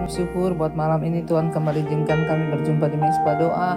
syukur buat malam ini Tuhan kembali izinkan kami berjumpa di Mezbah Doa.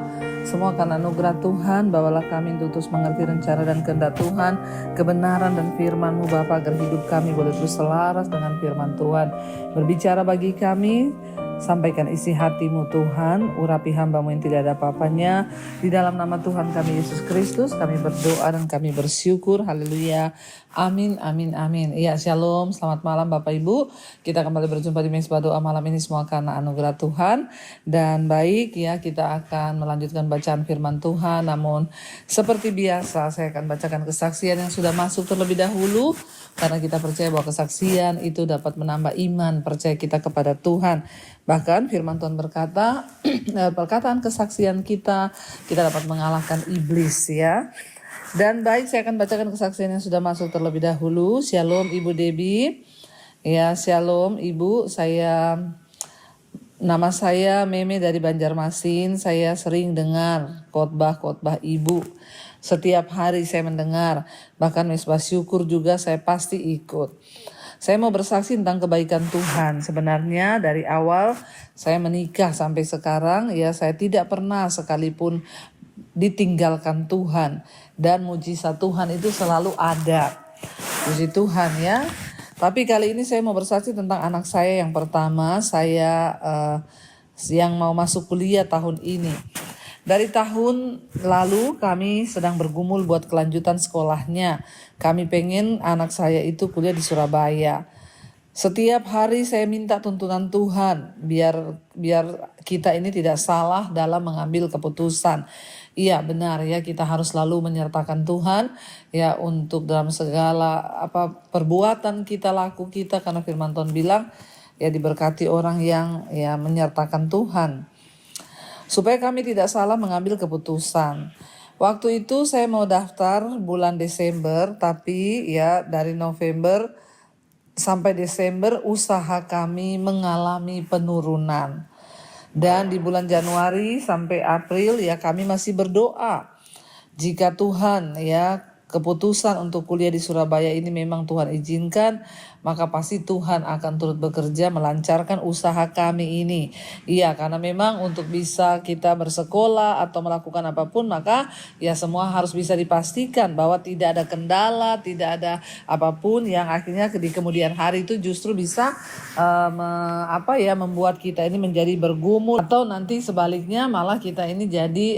Semua karena anugerah Tuhan, bawalah kami untuk terus mengerti rencana dan kehendak Tuhan, kebenaran dan firman-Mu Bapa, agar hidup kami boleh terus selaras dengan firman Tuhan. Berbicara bagi kami, sampaikan isi hati-Mu Tuhan, urapi hamba-Mu yang tidak ada apa-apanya. Di dalam nama Tuhan kami Yesus Kristus, kami berdoa dan kami bersyukur. Haleluya. Amin, amin, amin. Iya, shalom. Selamat malam Bapak Ibu. Kita kembali berjumpa di Mezbah Doa malam ini semua karena anugerah Tuhan. Dan baik ya, kita akan melanjutkan bacaan firman Tuhan. Namun seperti biasa saya akan bacakan kesaksian yang sudah masuk terlebih dahulu. Karena kita percaya bahwa kesaksian itu dapat menambah iman percaya kita kepada Tuhan. Bahkan firman Tuhan berkata, perkataan kesaksian kita dapat mengalahkan iblis ya. Dan baik, saya akan bacakan kesaksian yang sudah masuk terlebih dahulu. Shalom Ibu Debbie. Ya, shalom Ibu. Nama saya Meme dari Banjarmasin. Saya sering dengar khotbah Ibu. Setiap hari saya mendengar. Bahkan Mezbah Syukur juga saya pasti ikut. Saya mau bersaksi tentang kebaikan Tuhan. Sebenarnya dari awal saya menikah sampai sekarang ya, saya tidak pernah sekalipun ditinggalkan Tuhan, dan mujizat Tuhan itu selalu ada. Puji Tuhan ya. Tapi kali ini saya mau bersaksi tentang anak saya yang pertama, yang mau masuk kuliah tahun ini. Dari tahun lalu kami sedang bergumul buat kelanjutan sekolahnya. Kami pengen anak saya itu kuliah di Surabaya. Setiap hari saya minta tuntunan Tuhan biar kita ini tidak salah dalam mengambil keputusan. Iya benar ya, kita harus selalu menyertakan Tuhan ya untuk dalam segala perbuatan kita, laku kita, karena firman Tuhan bilang ya diberkati orang yang ya menyertakan Tuhan. Supaya kami tidak salah mengambil keputusan. Waktu itu saya mau daftar bulan Desember, tapi ya dari November sampai Desember usaha kami mengalami penurunan. Dan di bulan Januari sampai April ya kami masih berdoa. Jika Tuhan ya keputusan untuk kuliah di Surabaya ini memang Tuhan izinkan, maka pasti Tuhan akan turut bekerja melancarkan usaha kami ini. Iya, karena memang untuk bisa kita bersekolah atau melakukan apapun, maka ya semua harus bisa dipastikan bahwa tidak ada kendala, tidak ada apapun yang akhirnya di kemudian hari itu justru bisa membuat kita ini menjadi bergumul, atau nanti sebaliknya malah kita ini jadi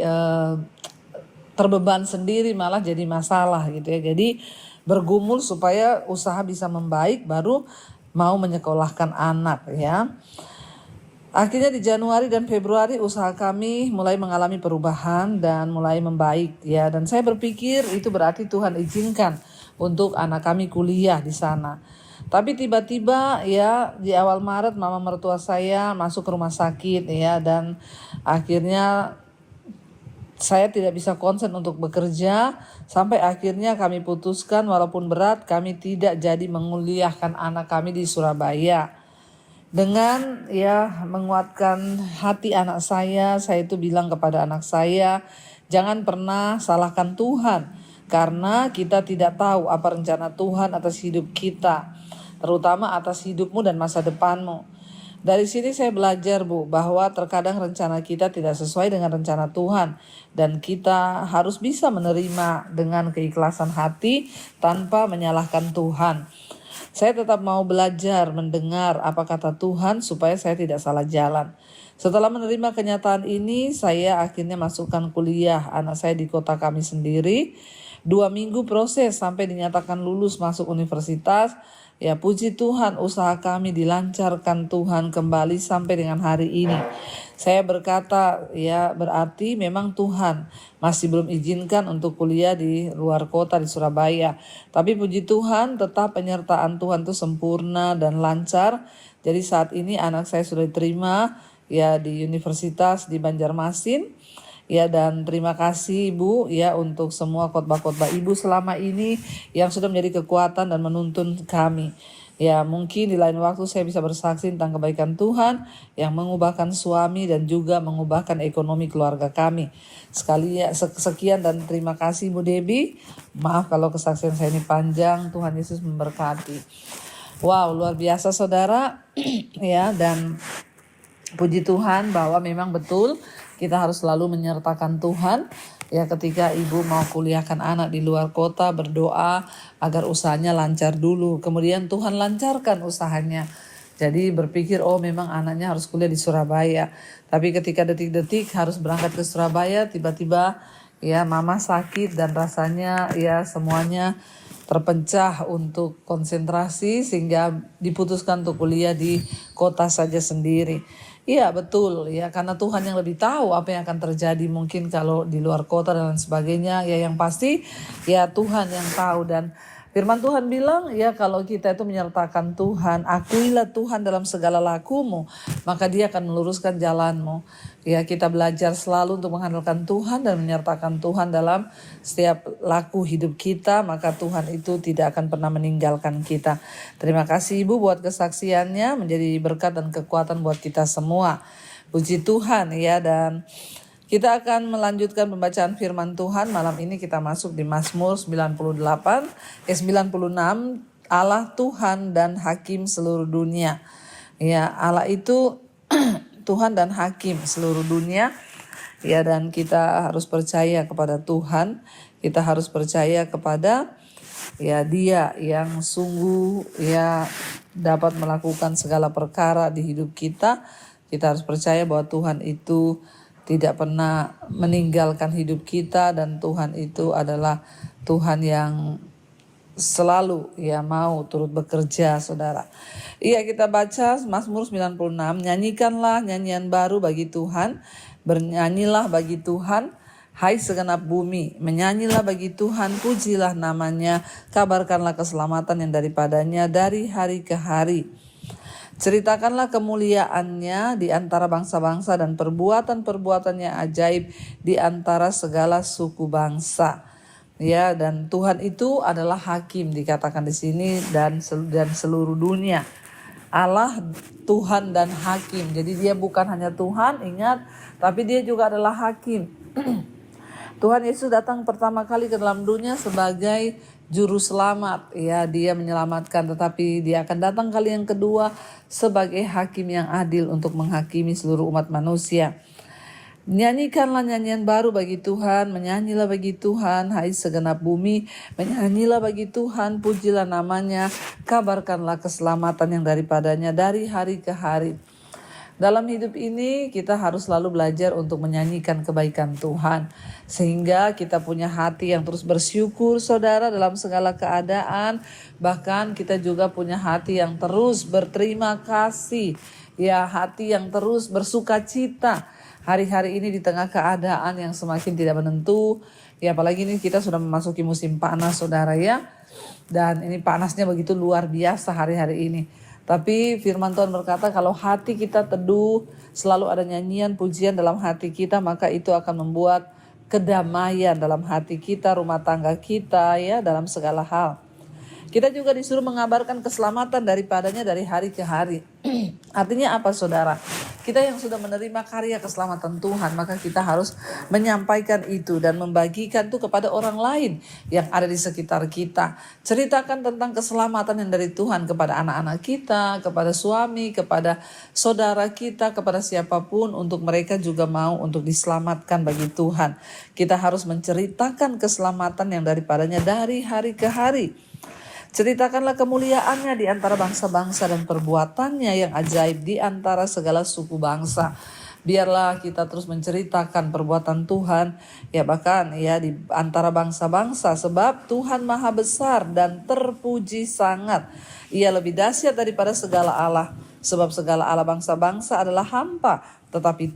terbeban sendiri, malah jadi masalah gitu ya. Jadi bergumul supaya usaha bisa membaik baru mau menyekolahkan anak ya. Akhirnya di Januari dan Februari usaha kami mulai mengalami perubahan dan mulai membaik ya. Dan saya berpikir itu berarti Tuhan izinkan untuk anak kami kuliah di sana. Tapi tiba-tiba ya di awal Maret mama mertua saya masuk ke rumah sakit ya, dan akhirnya saya tidak bisa konsen untuk bekerja, sampai akhirnya kami putuskan walaupun berat kami tidak jadi menguliahkan anak kami di Surabaya. Dengan ya menguatkan hati anak saya itu bilang kepada anak saya, jangan pernah salahkan Tuhan, karena kita tidak tahu apa rencana Tuhan atas hidup kita, terutama atas hidupmu dan masa depanmu. Dari sini saya belajar bahwa terkadang rencana kita tidak sesuai dengan rencana Tuhan, dan kita harus bisa menerima dengan keikhlasan hati tanpa menyalahkan Tuhan. Saya tetap mau belajar mendengar apa kata Tuhan supaya saya tidak salah jalan. Setelah menerima kenyataan ini, saya akhirnya masukkan kuliah anak saya di kota kami sendiri. 2 minggu proses sampai dinyatakan lulus masuk universitas. Ya puji Tuhan, usaha kami dilancarkan Tuhan kembali sampai dengan hari ini. Saya berkata ya berarti memang Tuhan masih belum izinkan untuk kuliah di luar kota di Surabaya. Tapi puji Tuhan tetap penyertaan Tuhan itu sempurna dan lancar. Jadi saat ini anak saya sudah diterima ya di universitas di Banjarmasin. Ya, dan terima kasih Ibu ya untuk semua khotbah-khotbah Ibu selama ini yang sudah menjadi kekuatan dan menuntun kami. Ya, mungkin di lain waktu saya bisa bersaksi tentang kebaikan Tuhan yang mengubahkan suami dan juga mengubahkan ekonomi keluarga kami. Sekian dan terima kasih Ibu Debbie. Maaf kalau kesaksian saya ini panjang. Tuhan Yesus memberkati. Wow, luar biasa saudara. Ya, dan Puji Tuhan bahwa memang betul kita harus selalu menyertakan Tuhan. Ya, ketika ibu mau kuliahkan anak di luar kota, berdoa agar usahanya lancar dulu. Kemudian Tuhan lancarkan usahanya. Jadi berpikir, oh memang anaknya harus kuliah di Surabaya. Tapi ketika detik-detik harus berangkat ke Surabaya, tiba-tiba ya mama sakit dan rasanya ya semuanya terpencah untuk konsentrasi sehingga diputuskan untuk kuliah di kota saja sendiri. Iya betul ya, karena Tuhan yang lebih tahu apa yang akan terjadi mungkin kalau di luar kota dan lain sebagainya. Ya yang pasti ya Tuhan yang tahu, dan firman Tuhan bilang ya kalau kita itu menyertakan Tuhan, akuilah Tuhan dalam segala lakumu, maka Dia akan meluruskan jalanmu. Ya kita belajar selalu untuk mengandalkan Tuhan dan menyertakan Tuhan dalam setiap laku hidup kita, maka Tuhan itu tidak akan pernah meninggalkan kita. Terima kasih Ibu buat kesaksiannya, menjadi berkat dan kekuatan buat kita semua. Puji Tuhan ya, dan kita akan melanjutkan pembacaan firman Tuhan. Malam ini kita masuk di Mazmur 96. Allah Tuhan dan Hakim seluruh dunia. Ya, Allah itu Tuhan dan Hakim seluruh dunia. Ya, dan kita harus percaya kepada Tuhan. Kita harus percaya kepada ya Dia yang sungguh ya dapat melakukan segala perkara di hidup kita. Kita harus percaya bahwa Tuhan itu tidak pernah meninggalkan hidup kita, dan Tuhan itu adalah Tuhan yang selalu ya mau turut bekerja, saudara. Iya, kita baca Mazmur 96. Nyanyikanlah nyanyian baru bagi Tuhan, bernyanyilah bagi Tuhan, hai segenap bumi, menyanyilah bagi Tuhan, pujilah namanya, kabarkanlah keselamatan yang daripadanya dari hari ke hari. Ceritakanlah kemuliaannya di antara bangsa-bangsa dan perbuatan-perbuatannya ajaib di antara segala suku bangsa. Ya, dan Tuhan itu adalah hakim dikatakan di sini, dan seluruh dunia. Allah Tuhan dan hakim. Jadi Dia bukan hanya Tuhan, ingat, tapi Dia juga adalah hakim. Tuhan Yesus datang pertama kali ke dalam dunia sebagai juru selamat. Ya, Dia menyelamatkan, tetapi Dia akan datang kali yang kedua sebagai hakim yang adil untuk menghakimi seluruh umat manusia. Nyanyikanlah nyanyian baru bagi Tuhan, menyanyilah bagi Tuhan, hai segenap bumi, menyanyilah bagi Tuhan, pujilah namanya, kabarkanlah keselamatan yang daripadanya dari hari ke hari. Dalam hidup ini kita harus selalu belajar untuk menyanyikan kebaikan Tuhan, sehingga kita punya hati yang terus bersyukur, saudara, dalam segala keadaan. Bahkan kita juga punya hati yang terus berterima kasih, ya, hati yang terus bersuka cita. Hari-hari ini di tengah keadaan yang semakin tidak menentu, ya apalagi ini kita sudah memasuki musim panas, saudara ya. Dan ini panasnya begitu luar biasa hari-hari ini. Tapi firman Tuhan berkata kalau hati kita teduh, selalu ada nyanyian pujian dalam hati kita, maka itu akan membuat kedamaian dalam hati kita, rumah tangga kita, ya, dalam segala hal. Kita juga disuruh mengabarkan keselamatan daripadanya dari hari ke hari. Artinya apa, saudara? Kita yang sudah menerima karya keselamatan Tuhan, maka kita harus menyampaikan itu dan membagikan itu kepada orang lain yang ada di sekitar kita. Ceritakan tentang keselamatan yang dari Tuhan kepada anak-anak kita, kepada suami, kepada saudara kita, kepada siapapun, untuk mereka juga mau untuk diselamatkan bagi Tuhan. Kita harus menceritakan keselamatan yang daripadanya dari hari ke hari. Ceritakanlah kemuliaannya di antara bangsa-bangsa dan perbuatannya yang ajaib di antara segala suku bangsa. Biarlah kita terus menceritakan perbuatan Tuhan, ya, bahkan ya di antara bangsa-bangsa, sebab Tuhan maha besar dan terpuji sangat. Ia lebih dahsyat daripada segala Allah, sebab segala Allah bangsa-bangsa adalah hampa, tetapi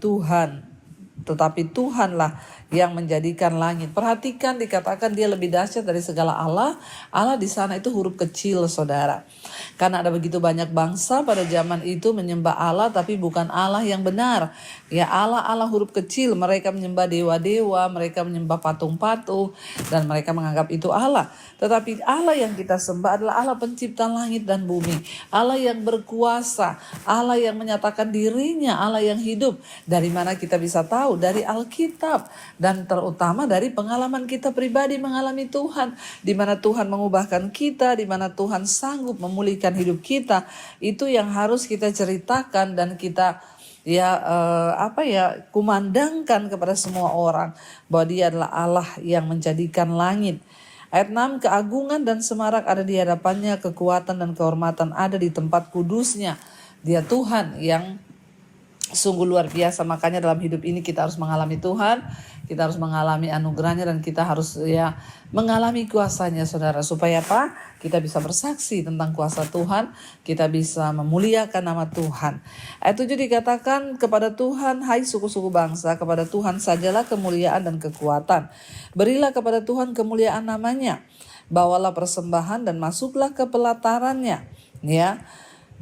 Tuhanlah yang menjadikan langit. Perhatikan, dikatakan Dia lebih dahsyat dari segala Allah. Allah di sana itu huruf kecil, saudara. Karena ada begitu banyak bangsa pada zaman itu menyembah Allah, tapi bukan Allah yang benar. Ya, Allah huruf kecil. Mereka menyembah dewa-dewa, mereka menyembah patung-patung, dan mereka menganggap itu Allah. Tetapi Allah yang kita sembah adalah Allah pencipta langit dan bumi. Allah yang berkuasa, Allah yang menyatakan dirinya, Allah yang hidup. Dari mana kita bisa tahu? Dari Alkitab. Dan terutama dari pengalaman kita pribadi mengalami Tuhan. Di mana Tuhan mengubahkan kita, di mana Tuhan sanggup memulihkan hidup kita. Itu yang harus kita ceritakan dan kita kumandangkan kepada semua orang bahwa Dia adalah Allah yang menjadikan langit. Ayat 6, keagungan dan semarak ada di hadapannya, kekuatan dan kehormatan ada di tempat kudusnya. Dia Tuhan yang sungguh luar biasa. Makanya dalam hidup ini kita harus mengalami Tuhan, kita harus mengalami anugerahnya, dan kita harus mengalami kuasanya, saudara. Supaya apa? Kita bisa bersaksi tentang kuasa Tuhan, kita bisa memuliakan nama Tuhan. Ayat 7 dikatakan, kepada Tuhan hai suku-suku bangsa, kepada Tuhan sajalah kemuliaan dan kekuatan. Berilah kepada Tuhan kemuliaan namanya, bawalah persembahan dan masuklah ke pelatarannya.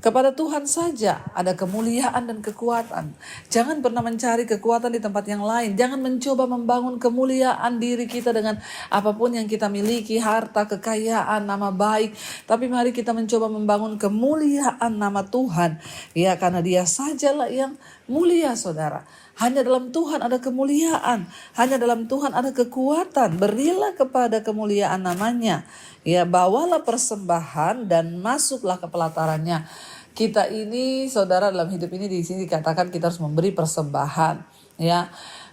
Kepada Tuhan saja ada kemuliaan dan kekuatan. Jangan pernah mencari kekuatan di tempat yang lain. Jangan mencoba membangun kemuliaan diri kita dengan apapun yang kita miliki, harta, kekayaan, nama baik. Tapi mari kita mencoba membangun kemuliaan nama Tuhan. Karena Dia sajalah yang mulia, saudara. Hanya dalam Tuhan ada kemuliaan. Hanya dalam Tuhan ada kekuatan. Berilah kepada kemuliaan namanya. Bawalah persembahan dan masuklah ke pelatarannya. Kita ini, saudara, dalam hidup ini di sini dikatakan kita harus memberi persembahan.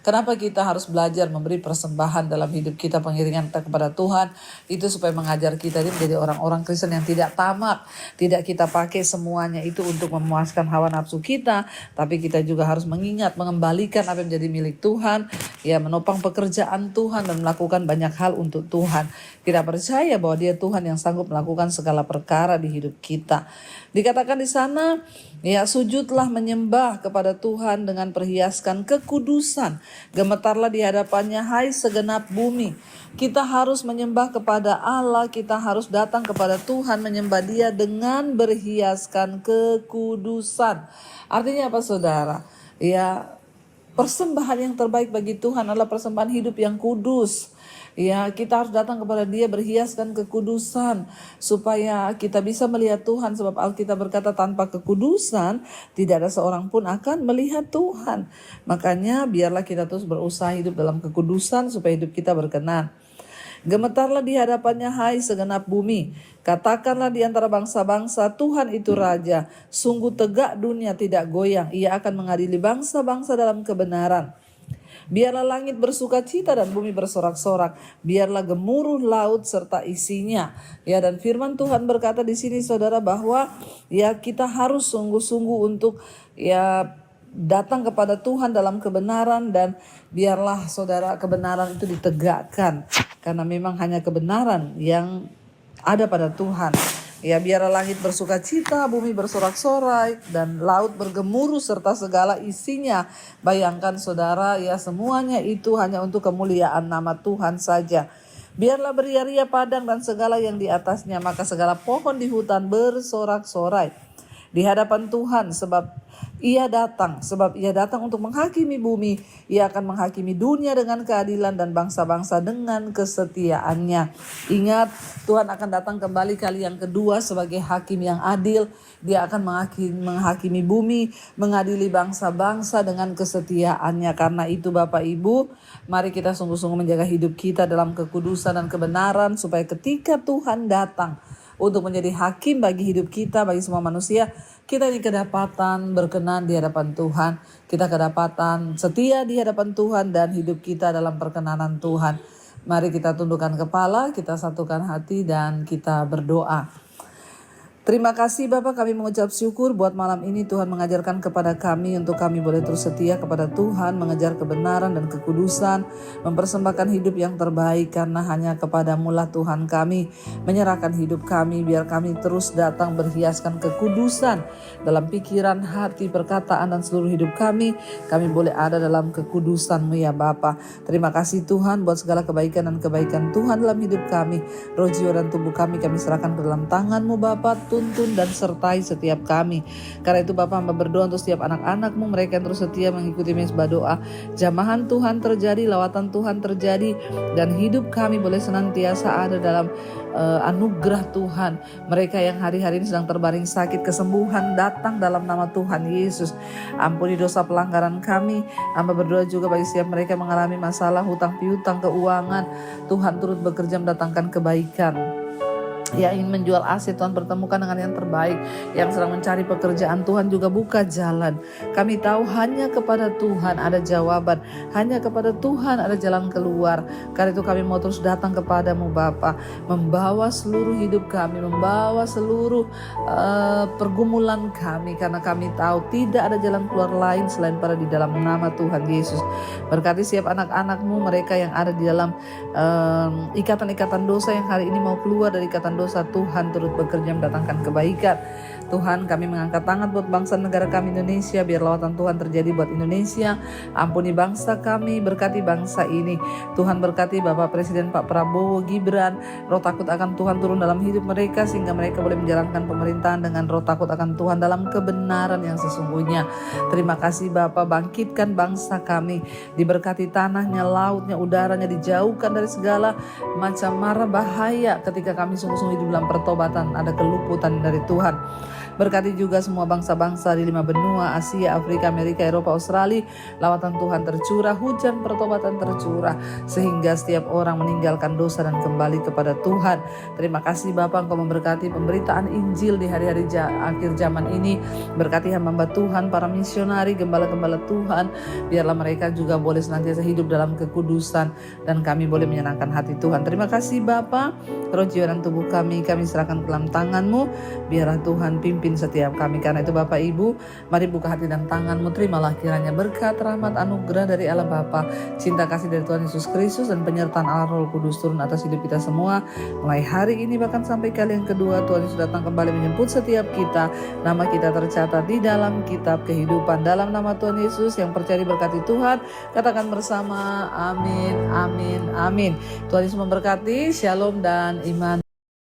Kenapa kita harus belajar memberi persembahan dalam hidup kita, pengiringan kita kepada Tuhan? Itu supaya mengajar kita ini menjadi orang-orang Kristen yang tidak tamak. Tidak kita pakai semuanya itu untuk memuaskan hawa nafsu kita, tapi kita juga harus mengingat, mengembalikan apa yang menjadi milik Tuhan, menopang pekerjaan Tuhan dan melakukan banyak hal untuk Tuhan. Kita percaya bahwa Dia Tuhan yang sanggup melakukan segala perkara di hidup kita. Dikatakan di sana, sujudlah menyembah kepada Tuhan dengan perhiaskan kekudusan. Gemetarlah di hadapannya hai segenap bumi. Kita harus menyembah kepada Allah, kita harus datang kepada Tuhan, menyembah Dia dengan berhiaskan kekudusan. Artinya apa, saudara? Persembahan yang terbaik bagi Tuhan adalah persembahan hidup yang kudus. Kita harus datang kepada Dia berhiaskan kekudusan supaya kita bisa melihat Tuhan, sebab Alkitab berkata tanpa kekudusan tidak ada seorang pun akan melihat Tuhan. Makanya biarlah kita terus berusaha hidup dalam kekudusan supaya hidup kita berkenan. Gemetarlah di hadapannya hai segenap bumi. Katakanlah di antara bangsa-bangsa, Tuhan itu Raja. Sungguh tegak dunia tidak goyang. Ia akan mengadili bangsa-bangsa dalam kebenaran. Biarlah langit bersukacita dan bumi bersorak-sorak. Biarlah gemuruh laut serta isinya. Dan firman Tuhan berkata di sini, saudara, bahwa kita harus sungguh-sungguh untuk datang kepada Tuhan dalam kebenaran, dan biarlah, saudara, kebenaran itu ditegakkan. Karena memang hanya kebenaran yang ada pada Tuhan. Biarlah langit bersukacita, bumi bersorak-sorai, dan laut bergemuruh serta segala isinya. Bayangkan, saudara, semuanya itu hanya untuk kemuliaan nama Tuhan saja. Biarlah beria-ria padang dan segala yang di atasnya, maka segala pohon di hutan bersorak-sorai di hadapan Tuhan, sebab Ia datang untuk menghakimi bumi. Ia akan menghakimi dunia dengan keadilan dan bangsa-bangsa dengan kesetiaannya. Ingat, Tuhan akan datang kembali kali yang kedua sebagai hakim yang adil. Dia akan menghakimi bumi, mengadili bangsa-bangsa dengan kesetiaannya. Karena itu, Bapak Ibu, mari kita sungguh-sungguh menjaga hidup kita dalam kekudusan dan kebenaran, supaya ketika Tuhan datang untuk menjadi hakim bagi hidup kita, bagi semua manusia, kita ini kedapatan berkenan di hadapan Tuhan. Kita kedapatan setia di hadapan Tuhan dan hidup kita dalam perkenanan Tuhan. Mari kita tundukkan kepala, kita satukan hati, dan kita berdoa. Terima kasih Bapak, kami mengucap syukur buat malam ini Tuhan mengajarkan kepada kami untuk kami boleh terus setia kepada Tuhan, mengejar kebenaran dan kekudusan, mempersembahkan hidup yang terbaik, karena hanya kepadamu lah Tuhan kami menyerahkan hidup kami. Biar kami terus datang berhiaskan kekudusan dalam pikiran, hati, perkataan, dan seluruh hidup kami. Kami boleh ada dalam kekudusan-Mu ya Bapa. Terima kasih Tuhan buat segala kebaikan dan kebaikan Tuhan dalam hidup kami. Roh, jiwa, dan tubuh kami serahkan ke dalam tangan-Mu Bapa. Tuntun dan sertai setiap kami. Karena itu Bapak, hamba berdoa untuk setiap anak-anak-Mu, mereka yang terus setia mengikuti mesbah doa. Jamahan Tuhan terjadi, lawatan Tuhan terjadi, dan hidup kami boleh senantiasa ada dalam anugerah Tuhan. Mereka yang hari-hari ini sedang terbaring sakit, kesembuhan datang dalam nama Tuhan Yesus. Ampuni dosa pelanggaran kami. Hamba berdoa juga bagi setiap mereka yang mengalami masalah hutang piutang, keuangan. Tuhan turut bekerja mendatangkan kebaikan. yang ingin menjual aset, Tuhan pertemukan dengan yang terbaik. Yang sedang mencari pekerjaan, Tuhan juga buka jalan. Kami tahu hanya kepada Tuhan ada jawaban, hanya kepada Tuhan ada jalan keluar. Karena itu kami mau terus datang kepadamu Bapa, membawa seluruh hidup kami, membawa seluruh pergumulan kami, karena kami tahu tidak ada jalan keluar lain selain pada di dalam nama Tuhan Yesus. Berkati setiap anak-anakmu, mereka yang ada di dalam ikatan-ikatan dosa yang hari ini mau keluar dari ikatan dosa, Tuhan turut bekerja mendatangkan kebaikan. Tuhan, kami mengangkat tangan buat bangsa negara kami Indonesia, biar lawatan Tuhan terjadi buat Indonesia. Ampuni bangsa kami, berkati bangsa ini. Tuhan berkati Bapak Presiden Pak Prabowo Gibran, roh takut akan Tuhan turun dalam hidup mereka, sehingga mereka boleh menjalankan pemerintahan dengan roh takut akan Tuhan dalam kebenaran yang sesungguhnya. Terima kasih Bapak, bangkitkan bangsa kami, diberkati tanahnya, lautnya, udaranya, dijauhkan dari segala macam mara bahaya ketika kami sungguh-sungguh hidup dalam pertobatan, ada keluputan dari Tuhan. Berkati juga semua bangsa-bangsa di 5 benua, Asia, Afrika, Amerika, Eropa, Australia. Lawatan Tuhan tercurah, hujan pertobatan tercurah, sehingga setiap orang meninggalkan dosa dan kembali kepada Tuhan. Terima kasih Bapak, Engkau memberkati pemberitaan Injil di hari-hari akhir zaman ini. Berkati hamba Tuhan, para misionari, gembala-gembala Tuhan. Biarlah mereka juga boleh senantiasa hidup dalam kekudusan, dan kami boleh menyenangkan hati Tuhan. Terima kasih Bapak, roh jiwa dan tubuh kami serahkan ke dalam tangan-Mu. Biarlah Tuhan pimpin setiap kami. Karena itu Bapak Ibu, mari buka hati dan tangan-Mu, terimalah kiranya berkat, rahmat, anugerah dari Allah Bapa, cinta kasih dari Tuhan Yesus Kristus, dan penyertaan Allah Roh Kudus turun atas hidup kita semua, mulai hari ini bahkan sampai kali yang kedua Tuhan Yesus datang kembali menjemput setiap kita. Nama kita tercatat di dalam kitab kehidupan. Dalam nama Tuhan Yesus yang percaya diberkati Tuhan, katakan bersama, amin, amin, amin. Tuhan Yesus memberkati, shalom dan iman.